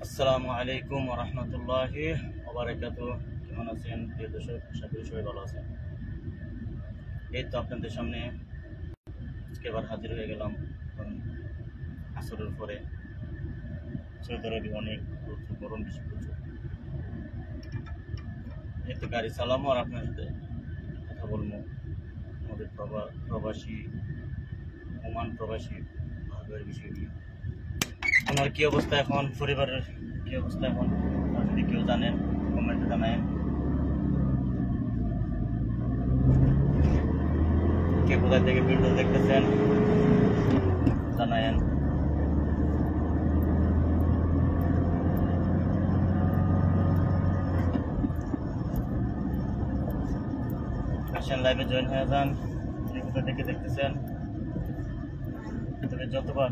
আসসালামু আলাইকুম ওয়া রাহমাতুল্লাহি ওয়া বারাকাতুহু। কেমন আছেন প্রিয় দর্শক? আশা করি সবাই ভালো আছেন। এই তো আপনাদের সামনে আজকে আবার হাজির হয়ে গেলাম আসরের পরে। সৌদি আরবে অনেক গরম, বেশি প্রচুর। এই তো গাড়ি চালামো আর আপনার সাথে কথা বলবো আমাদের প্রবাসী ওমান প্রবাসী ভাবের বিষয়গুলি। ওনার কি অবস্থা এখন, পরিবারের কি অবস্থা এখন, যদি কেউ জানেন কমেন্টে জানায়েন। কে কোথায় থেকে ভিডিও দেখতেছেন জানায়েন। আসেন লাইভে জয়েন হয়ে যান, কে কোথায় থেকে দেখতেছেন। তবে যতবার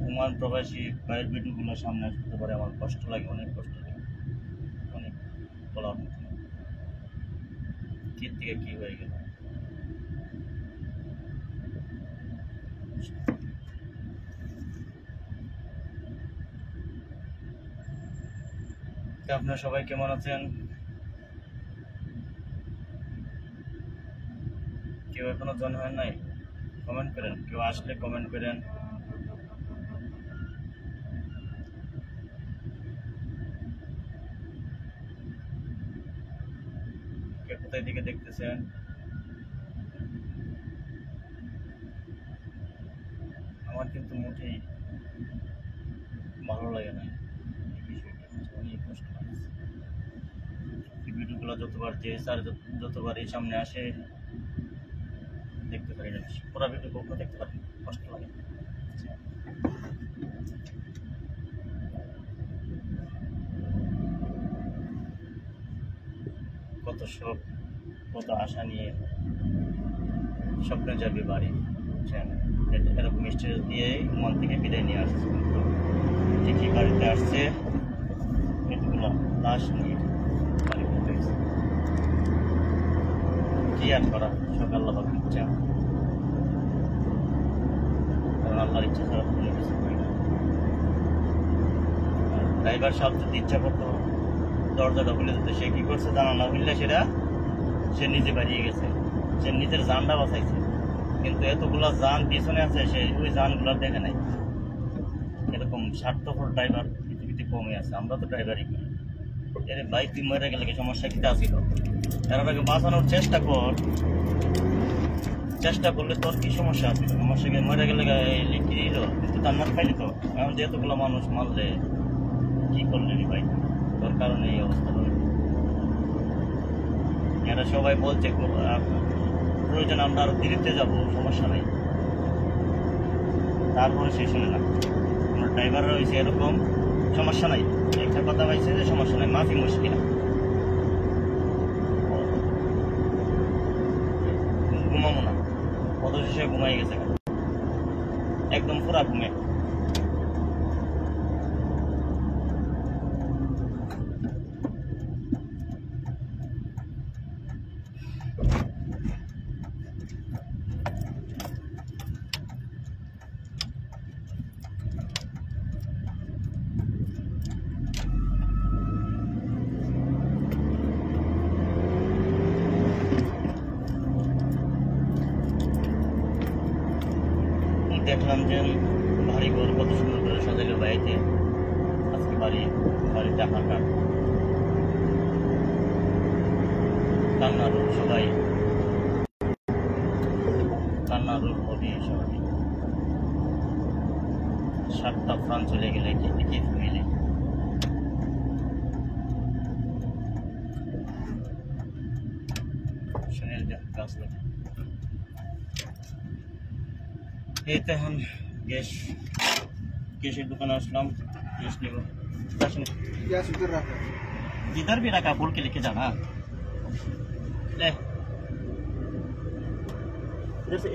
ওমান প্রবাসী ভাইয়ের ভিডিওগুলো সামনে আসতে পারে আমার কষ্ট লাগে, অনেক কষ্ট লাগে, অনেক বলার মতো। কি থেকে কি হয়ে গেল। আপনারা সবাই কেমন আছেন? কেউ এখনো জয়েন হয় নাই? কমেন্ট করেন, কেউ আসলে কমেন্ট করেন। কে কোথায় দিকে দেখতেছেন? আমার কিন্তু মোটেই ভালো লাগে না এই বিষয়টা, অনেক কষ্ট লাগছে। ভিডিওগুলো যতবার যে স্যার যতবার এই সামনে আসে দেখতে পারি না, পুরো ভিডিও কখনো দেখতে পারি, কষ্ট লাগে। কত শখ, কত আশা নিয়ে স্বপ্নে যাবে বাড়ি, বুঝছেন? এরকম স্টেজ দিয়ে মন থেকে বিদায় নিয়ে আসছে, কিন্তু ঠিকই বাড়িতে আসছে এতগুলো লাশ নিয়ে বাড়ি করতে গেছে। কি আর করা, সকাল আল্লাহ ইচ্ছা, কারণ আল্লাহর ইচ্ছা ছাড়া কোনো কিছু হয় না। ড্রাইভার সাহেব যদি ইচ্ছা করতো দরজাটা খুলে দিতে, সে কি করছে জানা না, খুললে সেটা সে নিজে বাড়িয়ে গেছে, সে নিজের জানটা বাঁচাইছে। কিন্তু এতগুলা যান পিছনে আছে, সে ওই যানগুলো দেখে নাই। এরকম স্বার্থপর ড্রাইভার পৃথিবীতে কমে আছে। আমরা তো ড্রাইভারই করি। এর বাইক তুই মরে গেলে কি সমস্যা কি আসিল? এর আগে বাঁচানোর চেষ্টা কর, চেষ্টা করলে তোর কি সমস্যা আছে? সমস্যা কি মরে গেলে লিখে দিল, কিন্তু জান্নাত পাইলি তো। এখন যে এতগুলো মানুষ মারলে কি করলে রে ভাই? তোর কারণে এই অবস্থা হলো। এরা সবাই বলছে প্রয়োজন আমরা আরো দিল্লিতে যাবো, সমস্যা নেই, তারপরে সে শুনে না। আমার ড্রাইভার রয়েছে এরকম, সমস্যা নাই, একটা কথা পাইছে যে সমস্যা নাই, মাফি মুশকিল, ঘুমাবো না, অথচ সে ঘুমাই গেছে একদম পুরা ঘুমে। দেখলাম যে বাড়ি ঘর কত সুন্দর করে সাজাইল বাড়িতে। আজকে বাড়িতে হাঁটা কান্নার সবাই, কান্নার হবি সবাই। 7টা প্রাণ চলে গেলে কি মিলে। শরীর গাছ লাগে। এই তো এখন গ্যাসের দোকানে আসলাম, গ্যাস নেব। जिधर भी रखा बोल के लेके जाना। ले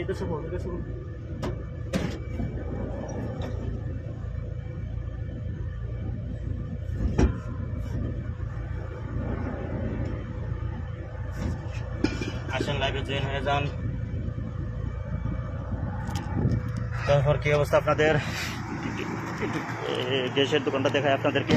इधर से बोल, इधर से बोल। আসেন লাইভে জয়েন হয়ে যান। তারপর কি অবস্থা আপনাদের? গ্যাসের দোকানটা দেখায় আপনাদেরকে।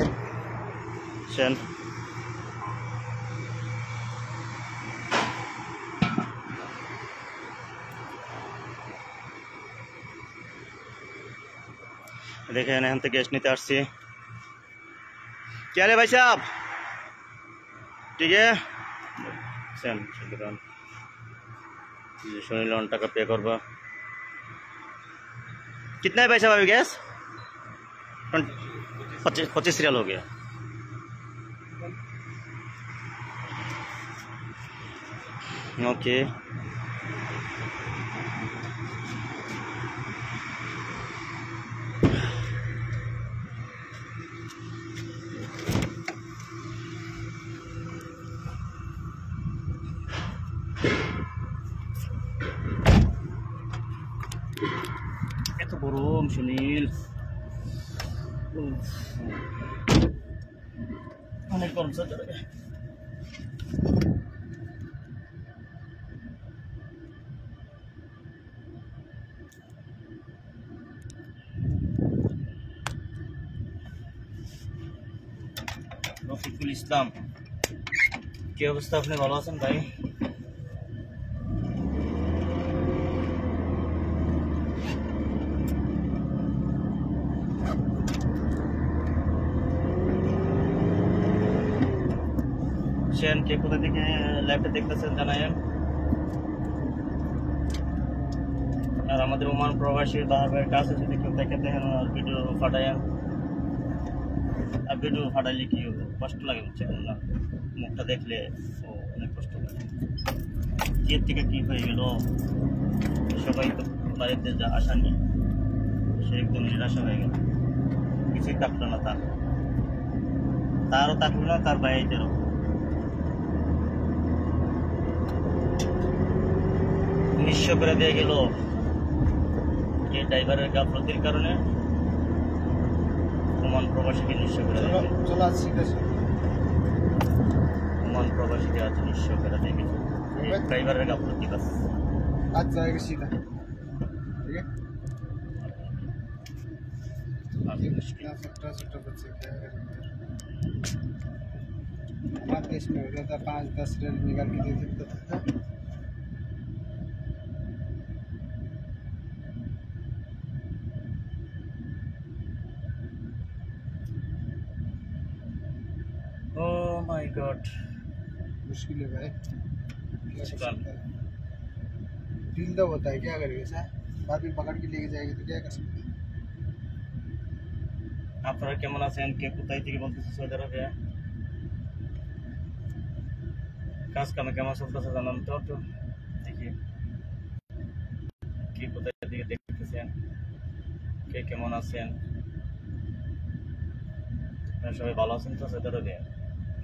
देखें एहन तो गैस नीते आसছি। क्या रे भाई साहब, ठीक है सोनी लोन टाका पे करबा। कितना है भाई साहब अभी गैस? 25 रियाल हो गया। ओके এত গরম সুনীল, অনেক গরম স্যার। রফিকুল ইসলাম, কি অবস্থা? আপনি ভালো আছেন ভাই? কে কোথা থেকে লাইভটা দেখতেছেন জানায়েন। আর আমাদের ওমান প্রবাসী বাহাবের কাছে যদি কেউ দেখে দেখেন ভিডিও ফাটায়েন, আর ভিডিও ফাটাইলে কি কষ্ট লাগে বুঝছেন না, মুখটা দেখলে অনেক কষ্ট লাগে। কি থেকে কি হয়ে গেল, সবাই তো বাড়িতে যা আশা নেই, সে একদম নিরাশা হয়ে গেল। কিছুই থাকলো না, তারও থাকলো না, তার ভাইদেরও। নিঃস্ব করে দিয়ে গেল এই ড্রাইভারের গাফলতির কারণে। ওমান প্রবাসীকে নিঃস্ব করে দিয়ে ওমান প্রবাসীকে আজ নিঃস্ব করে দিয়ে গেছে ড্রাইভারের গাফলতি। বাস आज जाएगा सीधा, ठीक है। बच्चे क्या करेंगे, हमारे देश में हो गया था 5-10 रेल निकाल के दे देता था। ओह माय गॉड, मुश्किल है भाई, दिल तो होता है, क्या करेंगे सर, बाद में पकड़ के लेके जाएंगे तो क्या कर सकते हैं। আপনারা কেমন আছেন? কে কোথায় থেকে বলতেছে? সৌদি আরবে কাজ কামে কেমন চলতেছে জানান তো একটু দেখি। কে কোথায় থেকে দেখতেছেন, কে কেমন আছেন? সবাই ভালো আছেন তো সৌদি আরবে?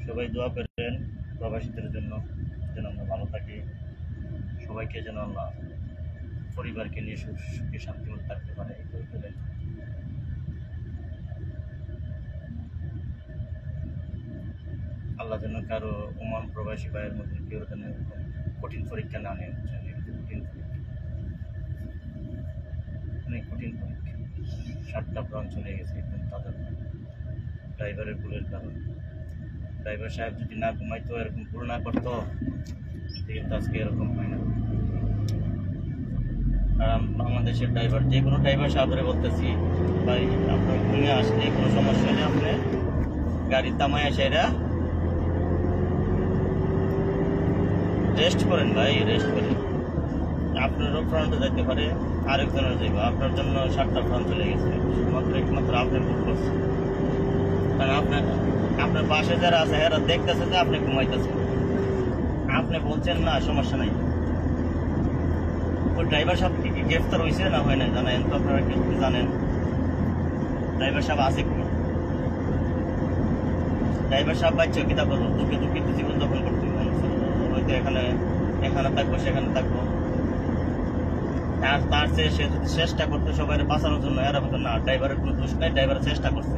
সবাই দোয়া করেন প্রবাসীদের জন্য, যেন আমরা ভালো থাকি, সবাইকে যেন আল্লাহ পরিবারকে নিয়ে সুখে শান্তিময় থাকতে পারে। আল্লাহ যেন কারো ওমান প্রবাসী ভাইয়ের মধ্যে কেউ যেন কঠিন পরীক্ষা না নেয়। কঠিন পরীক্ষা, অনেক কঠিন পরীক্ষা। 7টা প্রাণ চলে গেছে একদম তাদের ড্রাইভারের ভুলের কারণে। ড্রাইভার সাহেব যদি না ঘুমাইতো, এরকম ভুল না করতো, কিন্তু আজকে এরকম হয় না। আর বাংলাদেশের ড্রাইভার, যে কোনো ড্রাইভার সাহেবরে বলতেছি, ভাই আপনার ঘুমিয়ে আসলে কোনো সমস্যা হলে আপনি গাড়ি থামায় সেরা রেস্ট করেন ভাই, রেস্ট করেন। আপনারও ফ্রন্টে যেতে পারে, আরেকজনের যাইব, আপনার জন্য 7টা ফ্রন্ট চলে গেছে। শুধুমাত্র একমাত্র আপনি ভুল করছেন, কারণ আপনার পাশে যারা আছে এরা দেখতেছে যে আপনি ঘুমাইতেছেন, আপনি বলছেন না সমস্যা নাই। ওই ড্রাইভার সাহেব কি গ্রেফতার হয়েছে না হয় না জানেন তো? আপনারা কি জানেন ড্রাইভার সাহেব আছে কি? ড্রাইভার সাহেব বাচ্চা কিতা করবো, দুঃখে দুঃখিত জীবন যাপন করতে হয়তো এখানে থাকবো, সেখানে থাকবো। আর তার চেয়ে সে যদি চেষ্টা করতো সবাই বাঁচানোর জন্য, এরা বলতো না ড্রাইভারের কোনো দোষ নাই, ড্রাইভার চেষ্টা করছে।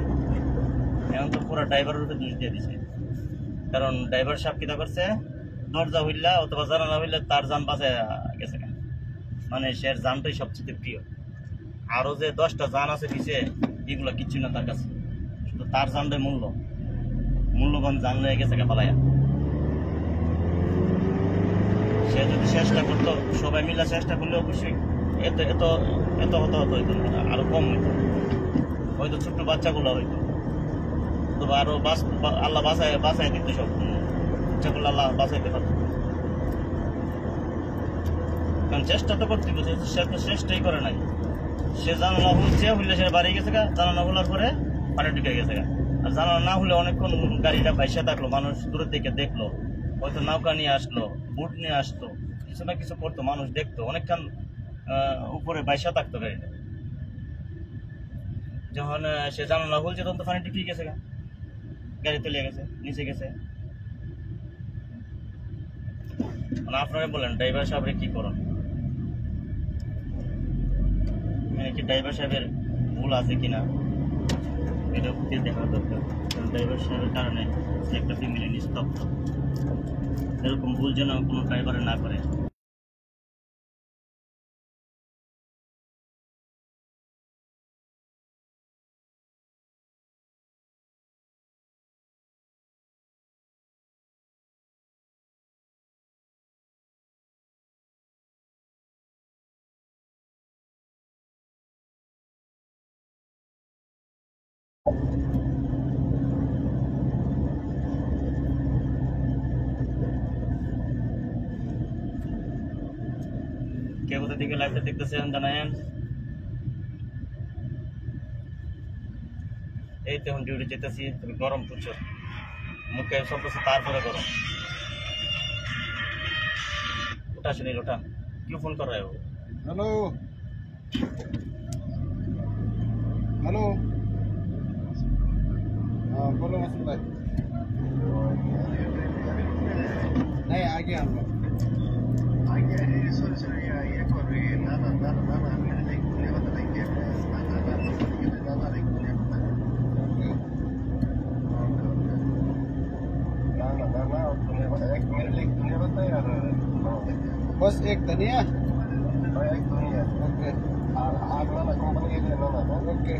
এখন তো পুরো ড্রাইভারের উপরে দোষ দিয়ে দিছে, কারণ ড্রাইভার সাহেব কিতা করছে, দরজা হইলা অথবা জানালা হইলে তার যান বাঁচা গেছে। মানে সে জানটাই সবচেয়ে প্রিয়, আরো যে 10টা জান আছে পিছে, এগুলো কিচ্ছু না তার কাছে, শুধু তার জানটাই মূল্যবান জান হয়ে গেছে পালায়া। সে যদি চেষ্টা করতো, সবাই মিলে চেষ্টা করলে অবশ্যই এত এত এত হতো হইতো না, আরো কম হইতো, হয়তো ছোট্ট বাচ্চাগুলো হইতো, তবে আরো আল্লাহ বাঁচাই দিত, সব ইচ্ছা করলে আল্লাহ বাঁচাইতে পারত। কারণ চেষ্টা তো করতে হবে, সে তো চেষ্টাই করে নাই। সে জানালা হচ্ছে হইলে সে বাড়ি গেছে গা, জানালা হলার পরে পানি ঢুকে গেছে গা। আর জানালা না হলে অনেকক্ষণ গাড়িটা বাইসা থাকলো, মানুষ দূরের থেকে দেখলো, হয়তো নৌকা নিয়ে আসলো, বুট নিয়ে আসতো, কিছু না কিছু করতো, মানুষ দেখতো, অনেকক্ষণ উপরে বাইসা থাকতো গাড়িটা। যখন সে জানালা খুলছে তখন তো পানি ঢুকে গেছে গা, গাড়ি তলিয়ে গেছে, নিচে গেছে। মানে আপনারা বলেন ড্রাইভার সাহেবের কি করেন, কি ড্রাইভার সাহেবের ভুল আছে কিনা এটা দেখা দরকার। কারণ ড্রাইভার সাহেবের কারণে একটা ফ্যামিলি নিস্তব্ধ, এরকম ভুল যেন কোনো ড্রাইভারে না করে। কে কোথা থেকে লাইভটা দেখতেছেন জানায়েন। এই তো এখন ডিউটি যেতেছি, তবে গরম প্রচুর, মুখে সব কিছু তারপরে গরম। ওটা শুনিল, ওটা क्यों फोन कर रहे हो? हेलो हेलो, हाँ बोलो मसूद भाई। नहीं आ गया हम लोग। बस एक धनिया, ओके ओके।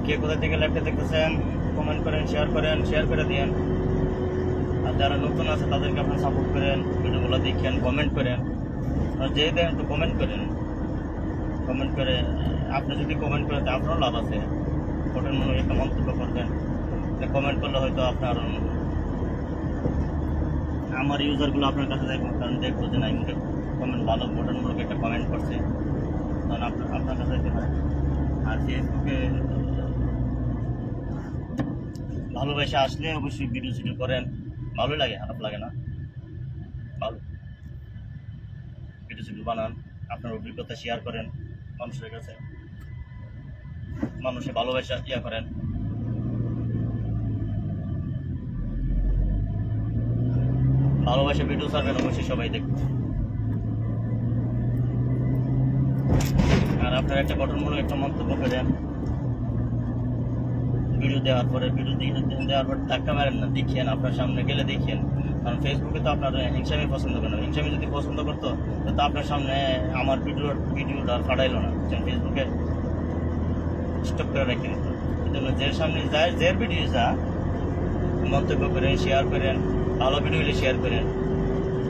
কে কোথা থেকে লাইভটা দেখতেছেন কমেন্ট করেন, শেয়ার করে দিয়েন। আর যারা নতুন আছে তাদেরকে আপনারা সাপোর্ট করেন, ভিডিওগুলো দেখেন, কমেন্ট করেন। আর যে দেন একটু কমেন্ট করেন, কমেন্ট করে আপনি যদি কমেন্ট করেন তো আপনারও লাভ আছে। গঠনমূলক একটা মন্তব্য করবেন, কমেন্ট করলে হয়তো আপনার আমার ইউজারগুলো আপনার কাছে দেখবো, কারণ দেখবো যে না কমেন্ট ভালো, গঠনমূলক একটা কমেন্ট করছে, তখন আপনার কাছে যেতে পারে। আর ফেসবুকে ভালোবাসা আসলে অবশ্যই ভিডিও করেন, ভালোই লাগে, খারাপ লাগে না, ভালো ভিডিও বানান, আপনার অভিজ্ঞতা শেয়ার করেন মানুষের কাছে, মানুষের ভালোবাসা করেন। ভালোবাসা ভিডিও ছাড়বেন, অবশ্যই সবাই দেখবে। আর আপনার একটা গঠনমূলক একটা মন্তব্য করেন ভিডিও দেওয়ার পরে, ধাক্কা মারেন না, দেখিয়েন, আপনার সামনে গেলে দেখিয়েন। কারণ ফেসবুকে তো আপনার হিংসামি পছন্দ করে না, হিংসামি যদি পছন্দ করতো তো আপনার সামনে আমার ভিডিওটা ফাটাইলো না, ফেসবুকে স্টপ করে রেখে দিত। এই জন্য যে সামনে যায়, যে ভিডিও যা মন্তব্য করেন, শেয়ার করেন, ভালো ভিডিও হলে শেয়ার করেন,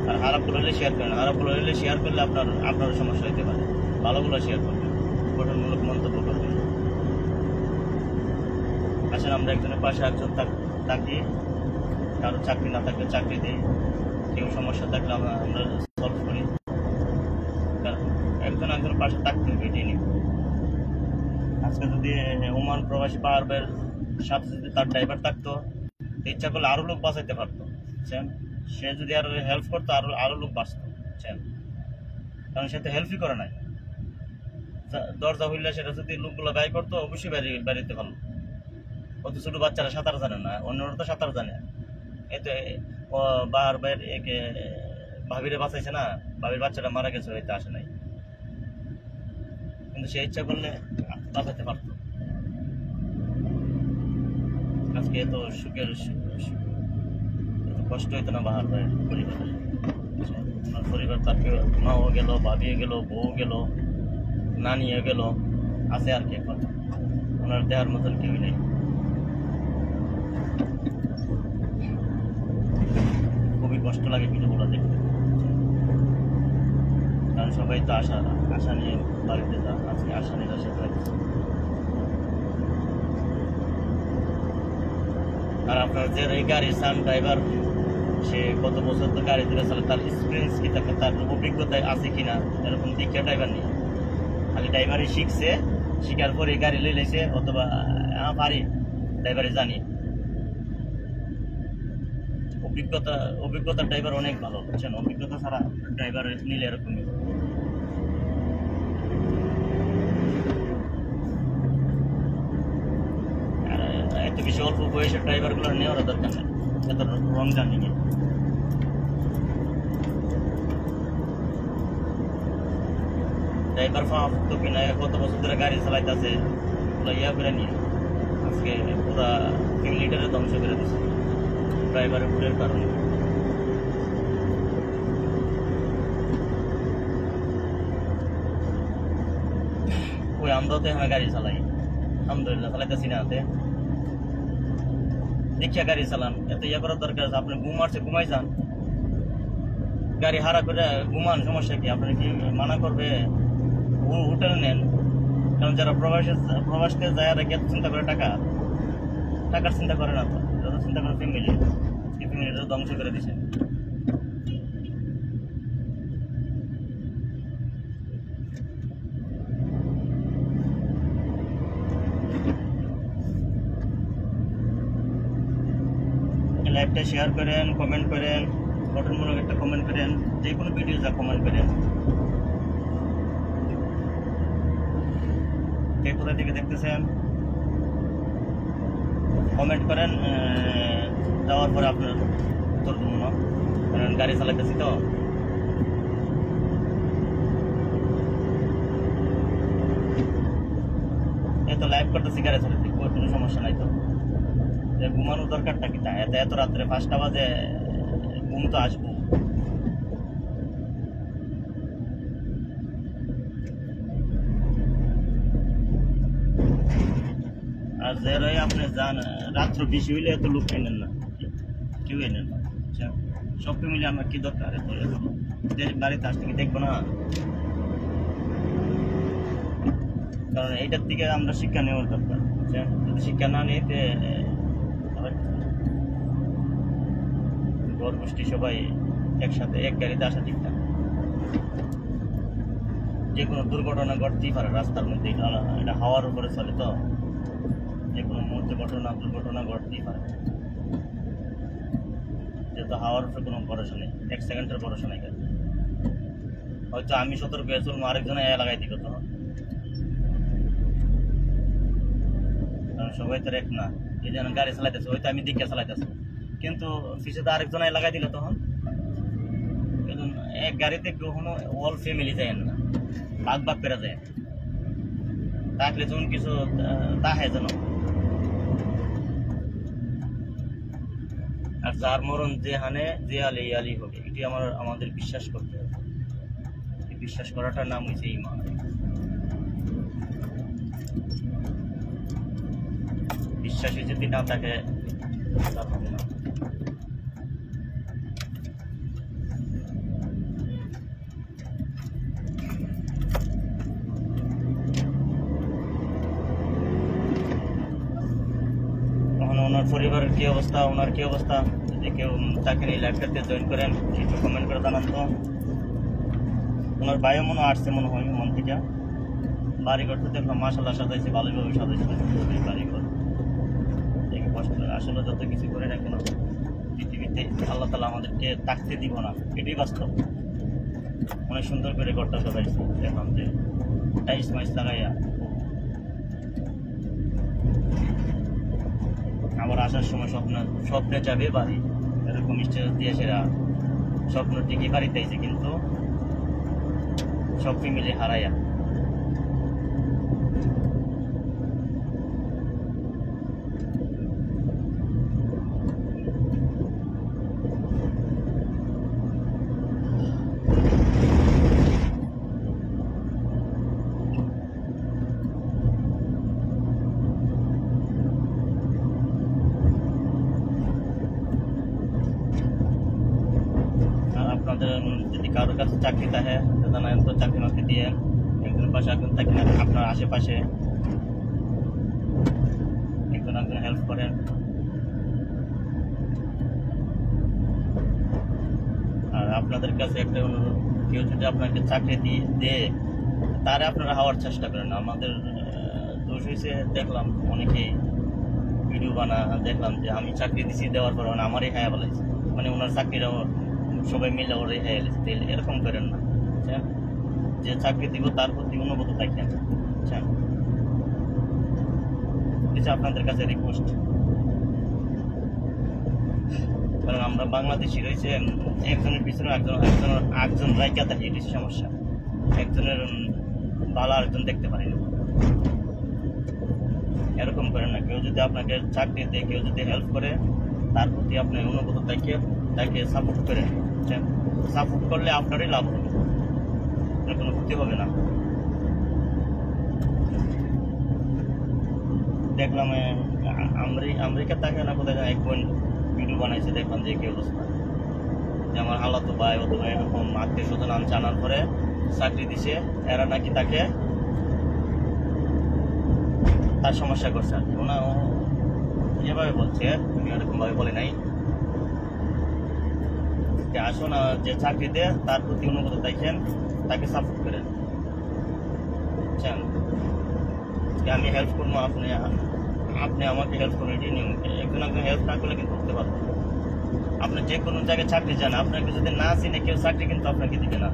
আর খারাপগুলো হলে শেয়ার করেন। খারাপগুলো হলে শেয়ার করলে আপনার সমস্যা হতে পারে, ভালোগুলো শেয়ার করবেন, গঠনমূলক মন্তব্য করবেন। আসলে আমরা একজনের পাশে একজন থাকি, কারো চাকরি না থাকলে চাকরি দিই, কেউ সমস্যা থাকলে আমরা সলভ করি। একজন পাশে থাকতে হবে, এটাই নিব। আজকে যদি ওমান প্রবাসী পাহাড়ের সাথে যদি তার ড্রাইভার থাকতো, ইচ্ছা করলে আরো লোক বাঁচাইতে পারতো, বুঝছেন? সে যদি আরো হেল্প করতো, আরো লোক বাঁচতো, বুঝছেন? কারণ সে তো হেল্পই করে নাই। দরজা হইলে সেটা যদি লোকগুলো ব্যয় করতো, অবশ্যই বাড়িতে পারলো। অত ছোট বাচ্চারা সাঁতার জানে না, অন্যরা তো সাঁতার জানে। এতে বাহার ভাইয়ের ভাবিরে বাঁচাইছে না, ভাবির বাচ্চাটা মারা গেছে, হইতে আসে নাই, কিন্তু সে ইচ্ছা করলে বাঁচাতে পারতো। আজকে এত সুখের এত কষ্ট হইতো না বাহার ভাইয়ের পরিবারের। ওনার পরিবার তার কেউ মাও গেল, ভাবিও গেল, বউ গেল, নানিও গেল, আছে আর কি এখন ওনার দেওয়ার মতন কেউই নেই। খুবই কষ্ট লাগে ভিডিওগুলো দেখতে, কারণ সবাই তো আশা নিয়ে বাড়িতে আজকে আশা নিরাশা করে। আর আপনার যে এই গাড়ির সান ড্রাইভার, সে কত বছর তো গাড়ি ধরে চালে, তার এক্সপিরিয়েন্স কি থাকে, তার অভিজ্ঞতা আছে কিনা, এরকম দীক্ষা ড্রাইভার নেই। খালি ড্রাইভারই শিখছে, শিখার পরে গাড়ি লই লাইছে, অথবা পারি ড্রাইভারে জানি। অভিজ্ঞতা ড্রাইভার অনেক ভালো, বুঝছেন? অভিজ্ঞতা ছাড়া ড্রাইভার নিলে এরকমই। এত বেশি অল্প বয়সের ড্রাইভারগুলো নেওয়ার দরকার নেই এত রং জার্নি নিয়ে। ড্রাইভার তো কিনা কত বছর ধরে গাড়ি চালাইতেছে, ইয়া করে নিয়ে আজকে পুরা ফ্যামিলিটারে ধ্বংস করে দিচ্ছে ড্রাইভারের ভুলের কারণে। ওই আমরাও তো এখানে গাড়ি চালাই, আলহামদুলিল্লাহ চালাইতেছি না, হাতে দেখিয়া গাড়ি চালান। এত ইয়া করার দরকার আছে? আপনি ঘুম আসছে ঘুমাই যান, গাড়ি হারা করে ঘুমান, সমস্যা কি? আপনার কি মানা করবে? হোটেল নেন, কারণ যারা প্রবাসকে যায় আর এত চিন্তা করে টাকার চিন্তা করে না, তো যত চিন্তা করে ফ্যামিলিটা ধ্বংস করে দিছে। লাইভটা শেয়ার করেন, কমেন্ট করেন, গঠনমূলক একটা কমেন্ট করেন, যে কোনো ভিডিও যা কমেন্ট করেন। কে কোথা থেকে দেখতেছেন কমেন্ট করেন, দেওয়ার পরে আপনার উত্তর দেবো না, কারণ গাড়ি চালাইতেছি তো। এত লাইভ করতেছি গাড়ি চালাইতে, কোনো সমস্যা নাই তো। ঘুমানোর দরকারটা কি? এত রাত্রে 5টা বাজে ঘুম তো আসবো। আর যারাই আপনি যান রাত্র বেশি হইলে এত লোক এনেন না, কেউ এনেন না। সব মিলে আমার কি দরকার? বাড়িতে আসতে কি দেখবো না? কারণ এইটার দিকে আমরা শিক্ষা নেওয়ার দরকার। যদি শিক্ষা না নিতে ঘর গোষ্ঠী সবাই একসাথে এক গাড়িতে আসা ঠিক না। যে কোনো দুর্ঘটনা ঘটতেই পারে রাস্তার মধ্যে, এটা হাওয়ার উপরে চলে তো, যে কোনো মুহূর্তে দুর্ঘটনা ঘটতেই পারে। যেহেতু হাওয়ার উপরে কোনো ভরসা নেই, 1 সেকেন্ডের ভরসা নেই। হয়তো আমি সতর্ক হয়ে চলবো, আরেকজনে লাগাই দিবে তখন, কারণ সবাই তো এক না। এই যেন গাড়ি চালাইতেছে, হয়তো আমি দিকে চালাইতেছি, কিন্তু পিছিয়ে তো আরেকজন লাগাই দিল, তখন এক গাড়িতে কখনো অল ফ্যামিলি যায় না, ভাগ করে যায়। থাকলে যখন কিছু তাহে যেন, আর যার মরণ যেখানে যে আলি আলি হবে, এটি আমাদের বিশ্বাস করতে হবে। বিশ্বাস করাটার নাম হয়েছে ঈমান। বিশ্বাসী যদি না থাকে তার হবে না। ওনার পরিবারের কি অবস্থা, ওনার কি অবস্থা, যদি কেউ তাকে নিয়ে লাইভটাতে জয়েন করেন, একটু কমেন্ট করে জানান তো। ওনার ভাইও মনে আসছে মনে হয় মন থেকে। বাড়িঘর তো দেখলাম মাশাআল্লাহ সাজাইছে, ভালোভাবে সাজাইছে বাড়িঘর। দেখে কষ্ট লাগে। আসলে যত কিছু করে না কেন পৃথিবীতে আল্লাহ তাআলা আমাদেরকে থাকতে দিব না, এটাই বাস্তব। অনেক সুন্দর করে ঘরটা সাজাইছে, দেখলাম যে টাইলস মাইস লাগাইয়া। আবার আসার সময় স্বপ্নে যাবে বাড়ি, এরকম স্টেজ দিয়ে সেরা স্বপ্ন ঠিকই বাড়িতে আইছে, কিন্তু সব ফ্যামিলি হারাইয়া। আপনাদের যদি কারোর কাছে চাকরি থাকে জানান তো চাকরি মাকরি দিয়ে একজনের পাশে একজন থাকেন, আপনার আশেপাশে একজন একজন হেল্প করেন। আর আপনাদের কাছে একটা অনুরোধ, কেউ যদি আপনাকে চাকরি দিয়ে তারে আপনারা হওয়ার চেষ্টা করেন। আমাদের দোষ হয়েছে, দেখলাম অনেকে ভিডিও দেখলাম যে আমি চাকরি দিছি, দেওয়ার পর আমারই হায়া বলেছে, মানে ওনার চাকরিটা সবাই মিলে ওরে হায়া গেছে। এরকম করেন না, বুঝছেন? যে চাকরি দিব তার প্রতি অনুগত থাকেন, বুঝছেন? আপনাদের কাছে রিকোয়েস্ট, কারণ আমরা বাংলাদেশি রয়েছে, একজনের পিছনে একজন রাইকা থাকে, এটি সমস্যা। একজনের ভালো আরেকজন দেখতে পারি না। এরকম করেন না। কেউ যদি আপনাকে চাকরি দেয়, কেউ যদি হেল্প করে, তার প্রতি আপনি অনুগত তাকে সাপোর্ট করেন। সাপোর্ট করলে আপনারই লাভ হবে, কোনো ক্ষতি হবে না। দেখলাম আমেরিকা থাকে না কোথায় এক বোন ভিডিও বানাইছে, দেখলাম যে কি অবস্থা, যে আমার হালাতো ভাই অথবা এরকম আত্মীয় স্বজন জানার পরে চাকরি দিছে, এরা নাকি তাকে তার সমস্যা করছে আর কি। ওনা যেভাবে বলছে, আমি এরকম ভাবে বলে নাই যে আসুন যে চাকরি দেয় তার প্রতি অনুগত থাকেন, তাকে সাপোর্ট করেন, বুঝছেন? আমি হেল্প করবো, আপনি আমাকে হেল্প করুন, এটি নিয়ম। একজন হেল্প না করলে কিন্তু করতে পারবো। আপনি যে কোনো জায়গায় চাকরি যান, আপনাকে যদি না চিনে কেউ চাকরি কিন্তু আপনাকে দিবে না,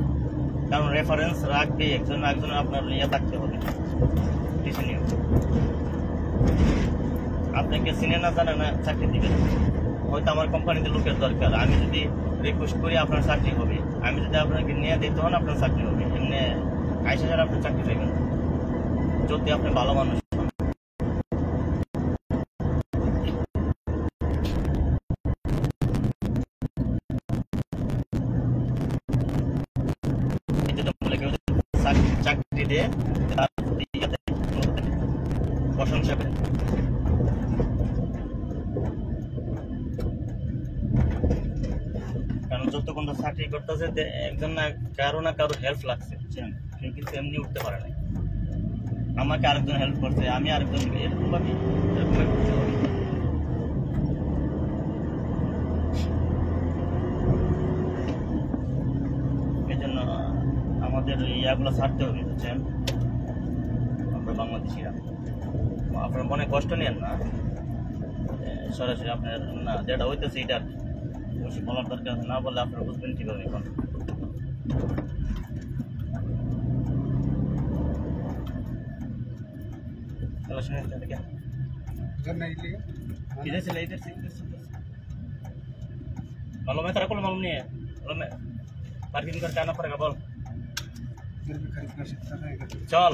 কারণ রেফারেন্স রাখবে একজন আপনার ইয়ে থাকতে হবে, কিছু নিয়ম। আপনাকে চিনে না জানে না চাকরি দিবে না। হয়তো আমার কোম্পানিতে লোকের দরকার, আমি যদি রিকোয়েস্ট করি আপনার চাকরি হবে, আমি যদি আপনাকে নিয়ে দিই তখন আপনার চাকরি হবে। এমনি আইসা ছাড়া আপনি চাকরি পাবেন যদি আপনি ভালো মানুষ। চাকরি দিয়ে তার প্রতি প্রশংসা করে। কারণ যতক্ষণ চাকরি করতেছে একজন না কারো হেল্প লাগছে, বুঝছেন? কেউ কিন্তু এমনি উঠতে পারে না। আমাকে আরেকজন হেল্প করছে, আমি আরেকজন এরকম ভাবে করতে হবে। এই জন্য আমাদের ইয়াগুলো ছাড়তে হবে, বুঝছেন? আমরা বাংলাদেশিরা, আপনার মনে কষ্ট নেন না, সরাসরি আপনার না যেটা হইতেছে এটা অবশ্যই বলার দরকার। না বললে আপনারা বুঝবেন কিভাবে। এখন इधर से मालूम है तेरे को? मालूम नहीं है? मालूम है? पार्किंग करके आना पड़ेगा, बोल। चल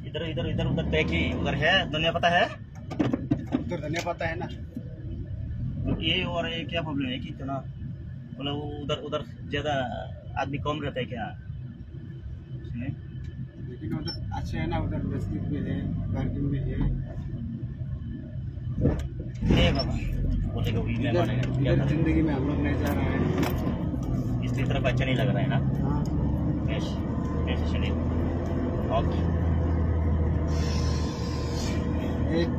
इधर इधर इधर उधर देखी, उधर है दुनिया पता है, उधर दुनिया पता है ना। ये और ये क्या प्रॉब्लम है कि इतना मतलब उधर उधर ज्यादा आदमी कम रहता है क्या? लेकिन उधर अच्छे है ना, उधर मस्जिद भी है, पार्किंग भी है। बाबा बोलेगा वही मैं मानेगा। जिंदगी में हम लोग नहीं जा रहे हैं, इसकी तरफ अच्छा नहीं लग रहा है ना? हाँ। ओके एक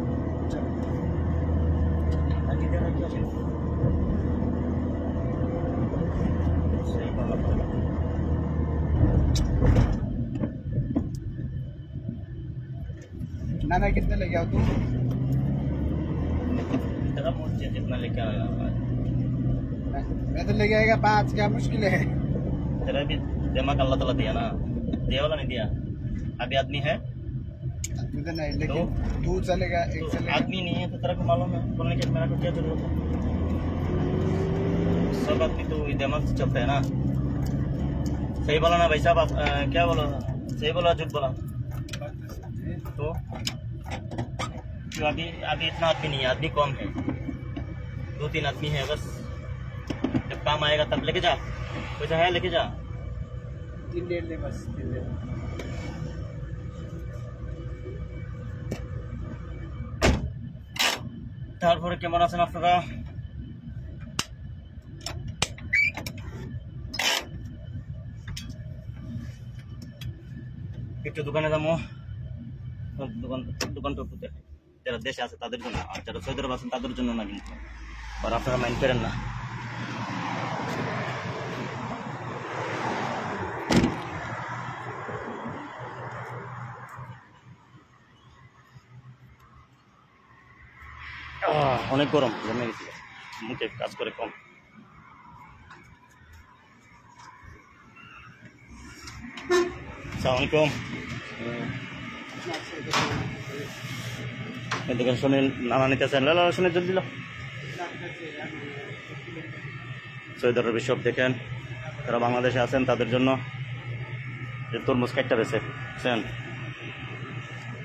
नाना कितने लेके आओ तुम? तेरा मुझे जितना लेके आया मैं तो लेके आएगा 5, क्या मुश्किल है? तेरा भी दिमाग अल्लाह ताला दिया ना, दिया वाला नहीं दिया। अभी आदमी है आदमी तो नहीं, लेकिन तू चलेगा, एक तो चलेगा। आदमी नहीं है तो तेरा को मालूम है बोलने के मेरा को क्या जरूरत है? सब आदमी तो दिमाग से चलता है ना। सही बोला ना भाई साहब? आप क्या बोला, सही बोला झूठ बोला? तो क्यों अभी इतना आदमी नहीं है, आदमी कम है, 2-3 आदमी है बस। जब काम आएगा तब लेके जा, पैसा है लेके जा। 3 ले ले बस, 3 ले। তারপরে কেমন আছেন আপনারা? একটু দোকানে যাবো, দোকানটা একটু দেখে যারা দেশে আছে তাদের জন্য, আর যারা সৌদি আরব আছেন তাদের জন্য না, কিন্তু আর আপনারা মাইন্ড করেন না। অনেক গরম জমে গেছিল, মুখে কাজ করে কম। আসসালামাইকুম। দেখেন সুনীল নানা নিতেছেন, লালা সুনীল জল দিল। সৌদি আরবের সব দেখেন যারা বাংলাদেশে আছেন তাদের জন্য যে তরমুজ কাটটা বেছেন,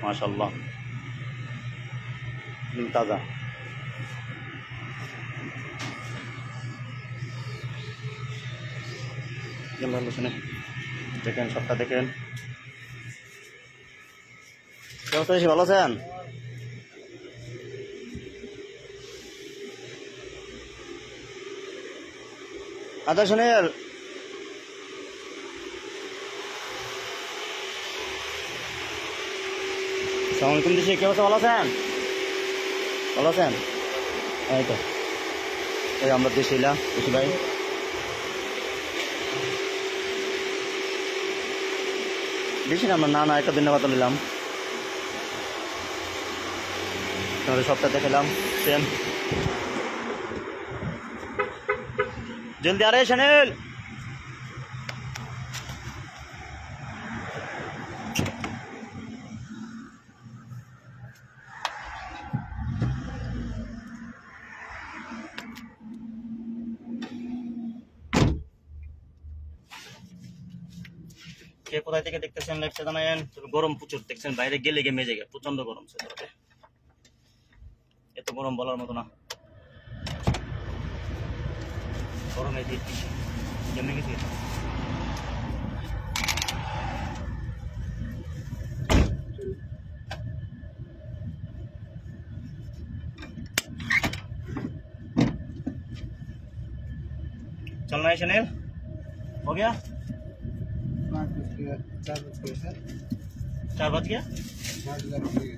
মাশাআল্লাহ তাজা। দেখেন সবটা দেখেন, ভালো আছেন? আচ্ছা সুনীল, সালামালাইকুম দিদি, কে অবস্থা? ভালো আছেন? ভালো আছেন? এই তো এই আমরা দেশে এলাম, দেশি ভাই। বেশি না, আমরা না একটা দিনের কথা নিলাম, তাহলে সবটা দেখলাম। সেম জলদি আরে সুনীল। কে কোথায় থেকে দেখতেছেন লাইভটা জানায়েন। গরম প্রচুর, দেখছেন বাইরে গেলে গিয়ে মেজে গেছে, প্রচন্ড গরম। এত গরম বলার মতো না, গরমে জমে গেছে। चलना है सुनील, हो गया? 4 बज गए सर, 4 बज गया। 4 बज गए।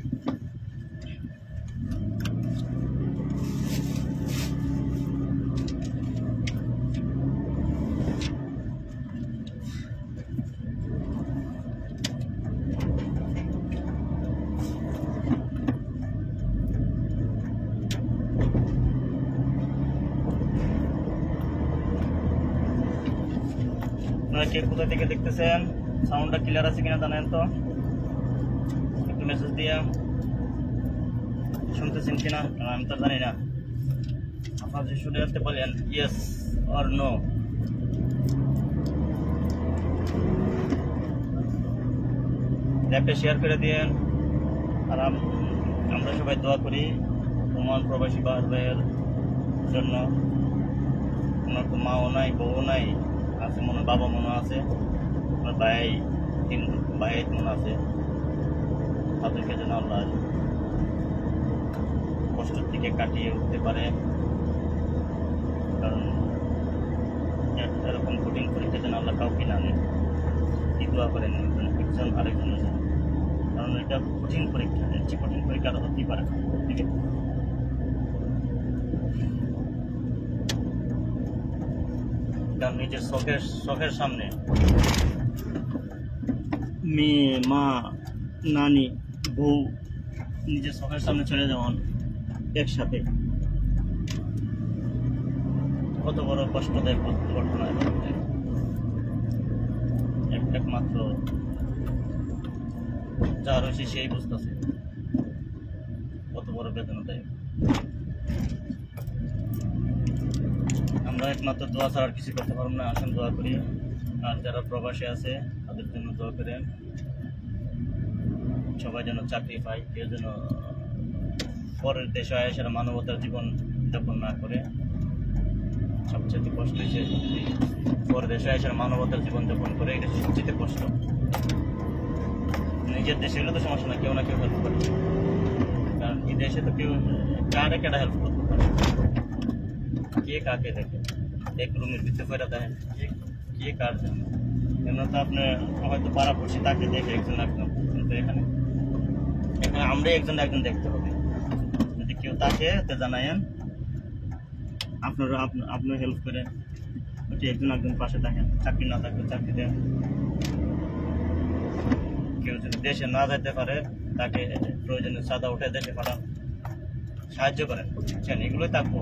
কে কোথা থেকে দেখতেছেন, সাউন্ডটা ক্লিয়ার আছে কিনা জানেন তো, একটু মেসেজ দিয়ে শুনতেছেন কিনা, আমি তো জানি না। আপনারা যে শুনে আসতে বলেন yes or no. Laptop share করে দিয়েন। আর আমরা সবাই দোয়া করি ওমান প্রবাসী ভাইয়ের জন্য। ওনার তো মাও নাই, বউ নাই, আছে মনে বাবা মনে আছে, আমার ভাই 3 ভাই মনে আছে। তাদেরকে যেন আল্লাহ কষ্টের থেকে কাটিয়ে উঠতে পারে, কারণ এরকম কঠিন পরীক্ষা যেন আল্লাহ কাউকে না নেন। কি দোয়া করেন একজন আরেকজনের জন্য, কারণ এটা কঠিন পরীক্ষা, এর চেয়ে কঠিন পরীক্ষাটা হতেই পারে না। ঠিক আছে, কারণ নিজের শখের সামনে মেয়ে, মা, নানি, বউ নিজের শখের সামনে চলে যাওয়ান একসাথে, কত বড় কষ্টদায়ক ঘটনা। একমাত্র যা রয়েছে সেই বুঝতেছে কত বড় বেদনাদায়ক। আমরা একমাত্র দোয়া ছাড়া আর কিছু করতে পারবো না। আসেন দোয়া করি, আর যারা প্রবাসী আছে তাদের জন্য দোয়া করেন, সবাই যেন চাকরি পায়, কেউ যেন পরের দেশে এসে মানবতার জীবন যাপন না করে। সবচেয়ে কষ্ট হয়েছে পরের দেশে এসে মানবতার জীবন যাপন করে, এটা সবচেয়ে কষ্ট। নিজের দেশে হলে তো সমস্যা না, কেউ না কেউ হেল্প করে, কারণ এই দেশে তো কেউ কারে কেটা হেল্প করতে পারে, কে কাকে দেখে, এক রুমের ভিতরে করে দেয় কে কার জন্য। এমন তো আপনি হয়তো পাড়াপড়শি তাকে দেখে একজন একজন, কিন্তু এখানে এখানে আমরা একজন একজন দেখতে হবে। যদি কেউ তাকে জানায়েন, আপনারা আপনি হেল্প করেন, একজন একজন পাশে থাকেন। চাকরি না থাকলে চাকরি দেন। কেউ যদি দেশে না যেতে পারে তাকে প্রয়োজনে সাদা উঠে দেশে পাঠান, সাহায্য করেন। বুঝছেন, এগুলোই থাকবো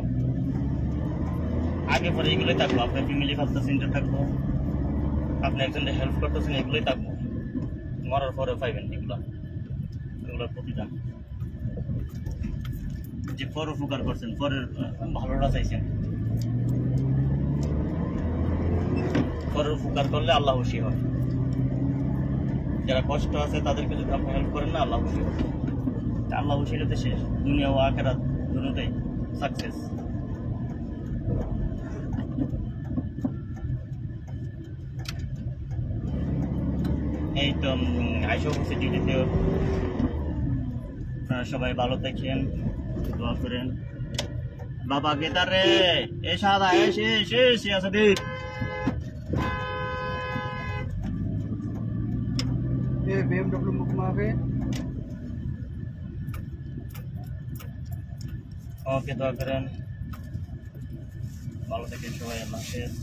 আগে পরে, এগুলোই থাকবো। আপনার ফ্যামিলি ফার্স্ট সেন্টার থাকবো, আপনি একজনকে হেল্প করতেছেন, এগুলোই থাকবো। মরার পরে পাইবেন এগুলোর প্রতিদান। যে পর উপকার করছেন, পরের ভালোটা চাইছেন, পরের উপকার করলে আল্লাহ খুশি হয়। যারা কষ্ট আছে তাদেরকে যদি আপনি হেল্প করেন না, আল্লাহ খুশি হয়। আল্লাহ খুশি হলে শেষ, দুনিয়া ও আখিরাত দুটোটাই সাকসেস। এই তো আইসা বসে ডিউটিতে। সবাই ভালো থাকেন, দোয়া করেন। বাবা গেদার রে, এ সাদা এসে আছে দেখ। ये BMW मुकमा पे ওকে, দোয়া করেন, ভালো থাকেন সবাই। আল্লাহ হাফেজ।